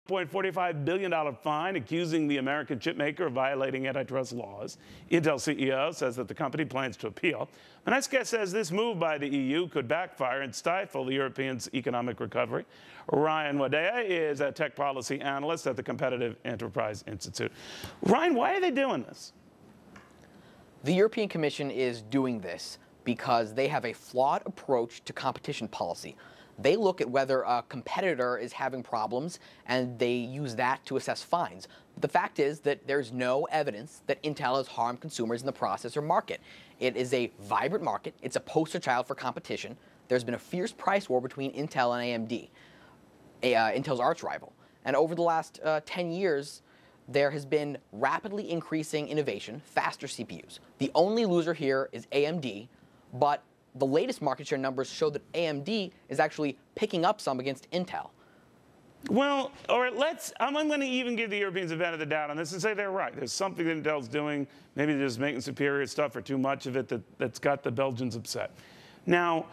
$1.45 billion fine accusing the American chipmaker of violating antitrust laws. Intel CEO says that the company plans to appeal. Maneska says this move by the EU could backfire and stifle the Europeans' economic recovery. Radia is a tech policy analyst at the Competitive Enterprise Institute. Ryan, why are they doing this? The European Commission is doing this because they have a flawed approach to competition policy. They look at whether a competitor is having problems, and they use that to assess fines. But the fact is that there's no evidence that Intel has harmed consumers in the processor market. It is a vibrant market. It's a poster child for competition. There's been a fierce price war between Intel and AMD, Intel's arch rival. And over the last 10 years, there has been rapidly increasing innovation, faster CPUs. The only loser here is AMD, but the latest market share numbers show that AMD is actually picking up some against Intel. Well, all right, I'm going to even give the Europeans the benefit of the doubt on this and say they're right. There's something that Intel's doing. Maybe they're just making superior stuff or too much of it that's got the Belgians upset. Now,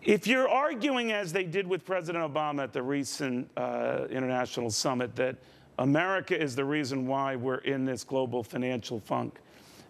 if you're arguing, as they did with President Obama at the recent international summit, that America is the reason why we're in this global financial funk,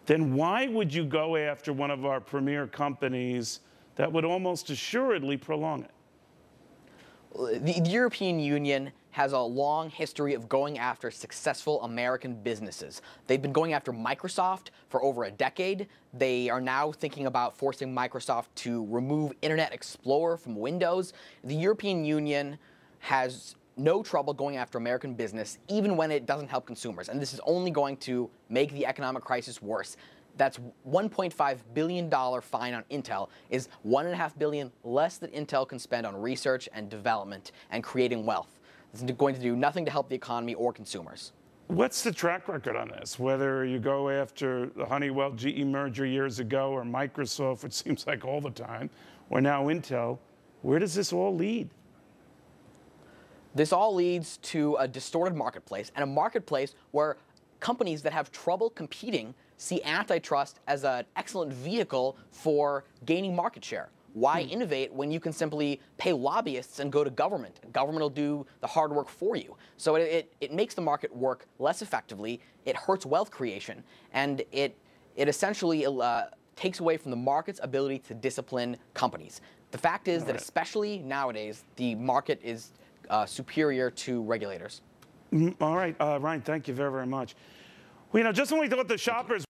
then why would you go after one of our premier companies that would almost assuredly prolong it? The European Union has a long history of going after successful American businesses. They've been going after Microsoft for over a decade. They are now thinking about forcing Microsoft to remove Internet Explorer from Windows. The European Union has no trouble going after American business, even when it doesn't help consumers. And this is only going to make the economic crisis worse. That's $1.5 billion fine on Intel is $1.5 billion less that Intel can spend on research and development and creating wealth. This is going to do nothing to help the economy or consumers. What's the track record on this? Whether you go after the Honeywell-GE merger years ago or Microsoft, which seems like all the time, or now Intel, where does this all lead? This all leads to a distorted marketplace, and a marketplace where companies that have trouble competing see antitrust as an excellent vehicle for gaining market share. Why innovate when you can simply pay lobbyists and go to government? Government will do the hard work for you. So it makes the market work less effectively, it hurts wealth creation, and it essentially takes away from the market's ability to discipline companies. The fact is that especially nowadays, the market is superior to regulators. All right, Ryan, thank you very, very much. Well, just when we thought the shoppers